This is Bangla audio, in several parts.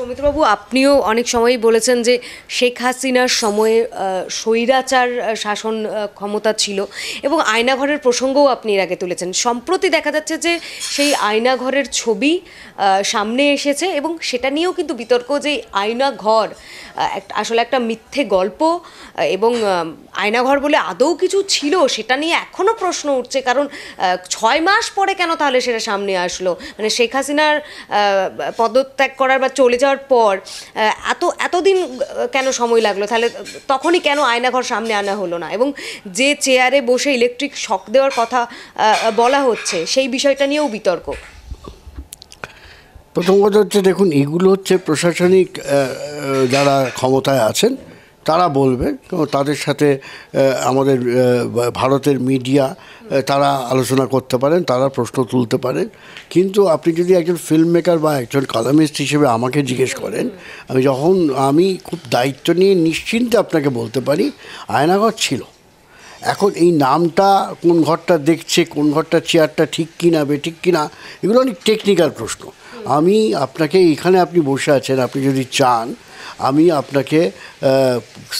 সৌমিত্রবাবু, আপনিও অনেক সময়ই বলেছেন যে শেখ হাসিনার সময়ে স্বৈরাচার শাসন ক্ষমতা ছিল এবং আয়নাঘরের প্রসঙ্গও আপনি এর আগে তুলেছেন। সম্প্রতি দেখা যাচ্ছে যে সেই আয়নাঘরের ছবি সামনে এসেছে এবং সেটা নিয়েও কিন্তু বিতর্ক যে আয়নাঘর আসলে একটা মিথ্যে গল্প এবং আয়নাঘর বলে আদৌ কিছু ছিল সেটা নিয়ে এখনও প্রশ্ন উঠছে। কারণ 6 মাস পরে কেন তাহলে সেটা সামনে আসলো? মানে শেখ হাসিনার পদত্যাগ করার বা চলে যাওয়ার পর এতদিন কেন সময় লাগলো? তাহলে তখনই কেন আয়নাঘর সামনে আনা হলো না? এবং যে চেয়ারে বসে ইলেকট্রিক শক দেওয়ার কথা বলা হচ্ছে সেই বিষয়টা নিয়েও বিতর্ক। প্রথম কথা হচ্ছে, দেখুন, এগুলো হচ্ছে প্রশাসনিক যারা ক্ষমতায় আছেন তারা বলবে, তাদের সাথে আমাদের ভারতের মিডিয়া তারা আলোচনা করতে পারেন, তারা প্রশ্ন তুলতে পারেন। কিন্তু আপনি যদি একজন ফিল্ম মেকার বা একজন কলামিস্ট হিসেবে আমাকে জিজ্ঞেস করেন, আমি খুব দায়িত্ব নিয়ে নিশ্চিন্তে আপনাকে বলতে পারি আয়নাঘর ছিল। এখন এই নামটা কোন ঘরটা দেখছে, কোন ঘরটা চেয়ারটা ঠিক কিনা বেঠিক কিনা, এগুলো অনেক টেকনিক্যাল প্রশ্ন। আমি আপনাকে, এখানে আপনি বসে আছেন, আপনি যদি চান আমি আপনাকে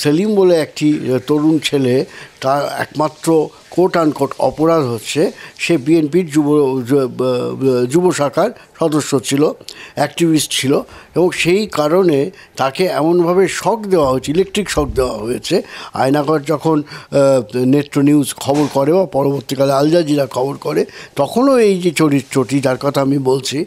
সেলিম বলে একটি তরুণ ছেলে, তার একমাত্র কোট আনকোট অপরাধ হচ্ছে সে বিএনপির যুব শাখার সদস্য ছিল, অ্যাক্টিভিস্ট ছিল, এবং সেই কারণে তাকে এমনভাবে শক দেওয়া হয়েছে, ইলেকট্রিক শক দেওয়া হয়েছে। আয়নাঘর যখন নেত্র নিউজ খবর করে বা পরবর্তীকালে আল জাজিরা খবর করে, তখনও এই যে চরিত্রটি যার কথা আমি বলছি,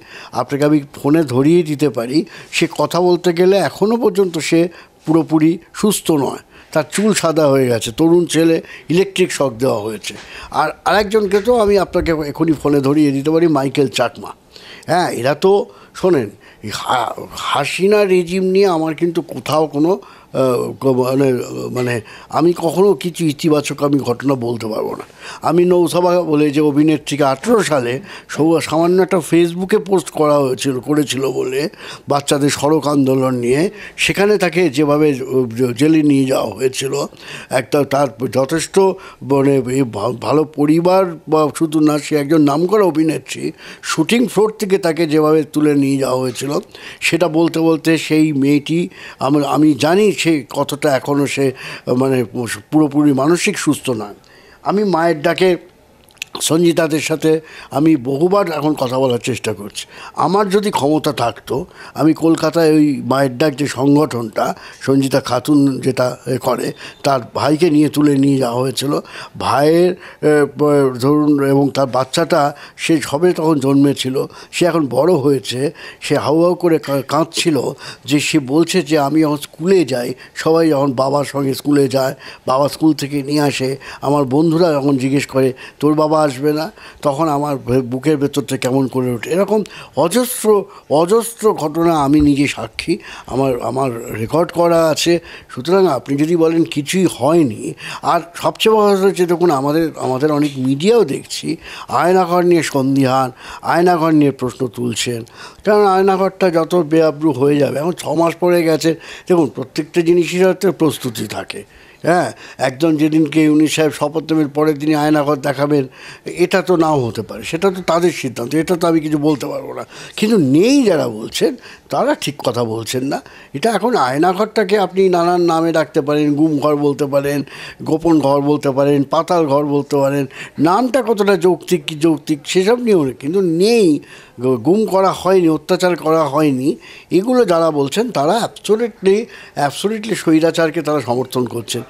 আপনাকে আমি ফোনে ধরিয়ে দিতে পারি, সে কথা বলতে গেলে এখনও পর্যন্ত সে পুরোপুরি সুস্থ নয়, তার চুল সাদা হয়ে গেছে, তরুণ ছেলে, ইলেকট্রিক শক দেওয়া হয়েছে। আর আরেকজনকে তো আমি আপনাকে এখনই ফোনে ধরিয়ে দিতে পারি, মাইকেল চাকমা। হ্যাঁ, এরা তো শোনেন, হাসিনা রেজিম নিয়ে আমার কিন্তু কোথাও কোনো মানে আমি কখনো কিছু ইতিবাচক আমি ঘটনা বলতে পারবো না। আমি নৌসাবা বলে যে অভিনেত্রীকে 18 সালে সামান্য একটা ফেসবুকে পোস্ট করেছিল বলে বাচ্চাদের সড়ক আন্দোলন নিয়ে, সেখানে তাকে যেভাবে জেলে নিয়ে যাওয়া হয়েছিল, একটা তার যথেষ্ট মানে ভালো পরিবার বা শুধু না, সে একজন নামকরা অভিনেত্রী, শুটিং ফ্লোর থেকে তাকে যেভাবে তুলে নিয়ে যাওয়া হয়েছিল, সেটা বলতে বলতে সেই মেয়েটি, আমি জানি সে কতটা এখনও সে মানে পুরোপুরি মানসিক সুস্থ নয়। আমি মায়ের ডাকে সঞ্জিতাদের সাথে আমি বহুবার এখন কথা বলার চেষ্টা করছি। আমার যদি ক্ষমতা থাকতো, আমি কলকাতায় ওই মায়ের ডাক যে সংগঠনটা সঞ্জিতা খাতুন যেটা করে, তার ভাইকে নিয়ে তুলে নিয়ে যাওয়া হয়েছিল। ভাইয়ের ধরুন, এবং তার বাচ্চাটা সে সবে তখন জন্মেছিল, সে এখন বড় হয়েছে, সে হাউ হাউ করে কাঁদছিল যে সে বলছে যে আমি যখন স্কুলে যাই, সবাই যখন বাবার সঙ্গে স্কুলে যায়, বাবা স্কুল থেকে নিয়ে আসে, আমার বন্ধুরা যখন জিজ্ঞেস করে তোর বাবা আসবে না, তখন আমার বুকের ভেতরটা কেমন করে ওঠে। এরকম অজস্র ঘটনা আমি নিজে সাক্ষী, আমার রেকর্ড করা আছে। সুতরাং আপনি যদি বলেন কিছুই হয়নি, আর সবচেয়ে বড় হচ্ছে, দেখুন আমাদের অনেক মিডিয়াও দেখছি আয়নাঘর নিয়ে সন্দিহান, আয়নাঘর নিয়ে প্রশ্ন তুলছেন। কারণ আয়নাঘরটা যত বেআব্রু হয়ে যাবে, এখন 6 মাস পরে গেছে, দেখুন প্রত্যেকটা জিনিসের হয়তো প্রস্তুতি থাকে। হ্যাঁ, একজন যেদিনকে ইউনুস সাহেব শপথ নেবেন পরের দিনই আয়নাঘর দেখাবেন, এটা তো নাও হতে পারে, সেটা তো তাদের সিদ্ধান্ত, এটা তো আমি কিছু বলতে পারবো না। কিন্তু নেই যারা বলছেন তারা ঠিক কথা বলছেন না। এটা এখন আয়নাঘরটাকে আপনি নানান নামে ডাকতে পারেন, গুম ঘর বলতে পারেন, গোপন ঘর বলতে পারেন, পাতাল ঘর বলতে পারেন, নামটা কতটা যৌক্তিক কি যৌক্তিক সেসব নিয়েও, কিন্তু নেই, গুম করা হয়নি, অত্যাচার করা হয়নি, এগুলো যারা বলছেন তারা অ্যাবসোলিউটলি স্বৈরাচারকে তারা সমর্থন করছেন।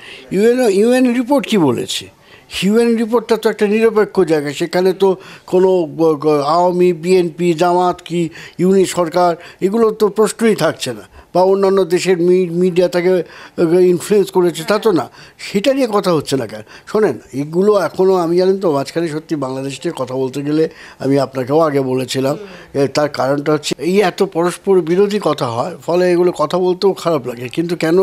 ইউএন রিপোর্ট কি বলেছে? ইউএন রিপোর্টটা তো একটা নিরপেক্ষ জায়গা, সেখানে তো কোনো আওয়ামী, বিএনপি, জামাত কি ইউনিট সরকার এগুলো তো প্রশ্নই থাকছে না, বা অন্যান্য দেশের মিডিয়া তাকে ইনফ্লুয়েন্স করেছে তা তো না, সেটা নিয়ে কথা হচ্ছে না কেন? শোনেন, এগুলো এখনও আমি জানেন তো, মাঝখানে সত্যি বাংলাদেশ নিয়ে কথা বলতে গেলে আমি আপনাকেও আগে বলেছিলাম, তার কারণটা হচ্ছে এই এত পরস্পর বিরোধী কথা হয়, ফলে এগুলো কথা বলতেও খারাপ লাগে। কিন্তু কেন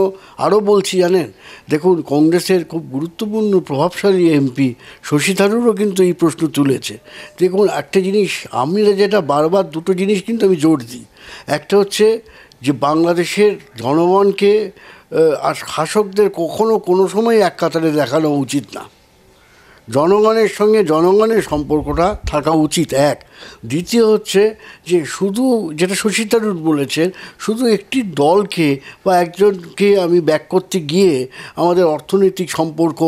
আরও বলছি জানেন, দেখুন কংগ্রেসের খুব গুরুত্বপূর্ণ প্রভাবশালী এমপি শশী থারুরও কিন্তু এই প্রশ্ন তুলেছে। দেখুন একটা জিনিস, আমরা যেটা বারবার দুটো জিনিস কিন্তু আমি জোর দিই, একটা হচ্ছে যে বাংলাদেশের জনগণকে আর শাসকদের কখনো কোনো সময় এক কাতারে দেখানো উচিত না। জনগণের সঙ্গে জনগণের সম্পর্কটা থাকা উচিত এক। দ্বিতীয় হচ্ছে যে শুধু যেটা শশী থারুর বলেছেন, শুধু একটি দলকে বা একজনকে আমি ব্যাক করতে গিয়ে আমাদের অর্থনৈতিক সম্পর্ক,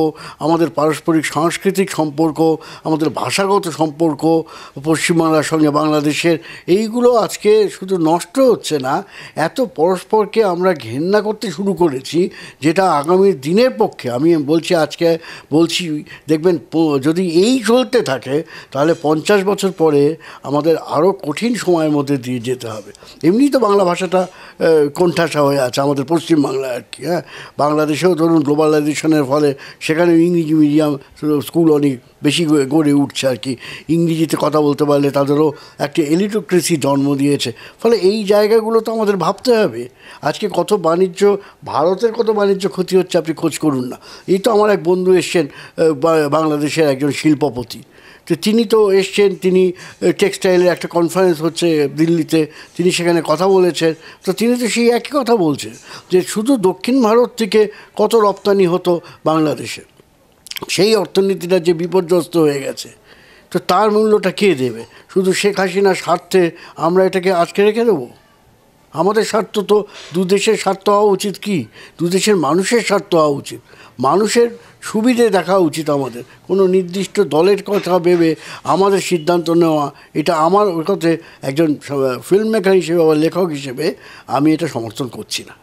আমাদের পারস্পরিক সাংস্কৃতিক সম্পর্ক, আমাদের ভাষাগত সম্পর্ক পশ্চিমবাংলার সঙ্গে বাংলাদেশের, এইগুলো আজকে শুধু নষ্ট হচ্ছে না, এত পরস্পরকে আমরা ঘেন্না করতে শুরু করেছি, যেটা আগামী দিনের পক্ষে আমি বলছি, আজকে বলছি, দেখবেন যদি এই চলতে থাকে তাহলে 50 বছর পরে আমাদের আরও কঠিন সময়ের মধ্যে দিয়ে যেতে হবে। এমনি তো বাংলা ভাষাটা কোণঠাসা হয়ে আছে আমাদের পশ্চিমবাংলায় আর কি। হ্যাঁ, বাংলাদেশেও ধরুন গ্লোবালাইজেশনের ফলে সেখানে ইংরেজি মিডিয়াম স্কুল অনেক বেশি গড়ে উঠছে আর কি। ইংরেজিতে কথা বলতে পারলে তাদেরও একটি এলিটোক্রেসি জন্ম দিয়েছে। ফলে এই জায়গাগুলো তো আমাদের ভাবতে হবে। আজকে কত বাণিজ্য, ভারতের কত বাণিজ্য ক্ষতি হচ্ছে আপনি খোঁজ করুন না। এই তো আমার এক বন্ধু এসছেন বাংলাদেশের একজন শিল্পপতি, তো তিনি তো এসছেন, তিনি টেক্সটাইলের একটা কনফারেন্স হচ্ছে দিল্লিতে, তিনি সেখানে কথা বলেছেন। তো তিনি তো সেই একই কথা বলছেন যে শুধু দক্ষিণ ভারত থেকে কত রপ্তানি হতো বাংলাদেশে, সেই অর্থনীতিটা যে বিপর্যস্ত হয়ে গেছে, তো তার মূল্যটা কে দেবে? শুধু শেখ হাসিনার স্বার্থে আমরা এটাকে আজকে রেখে দেবো? আমাদের স্বার্থ তো দু দেশের স্বার্থ হওয়া উচিত, কি দু দেশের মানুষের স্বার্থ হওয়া উচিত, মানুষের সুবিধে দেখা উচিত আমাদের। কোনো নির্দিষ্ট দলের কথা ভেবে আমাদের সিদ্ধান্ত নেওয়া, এটা আমার কথাতে একজন ফিল্ম মেকার হিসেবে বা লেখক হিসেবে আমি এটা সমর্থন করছি না।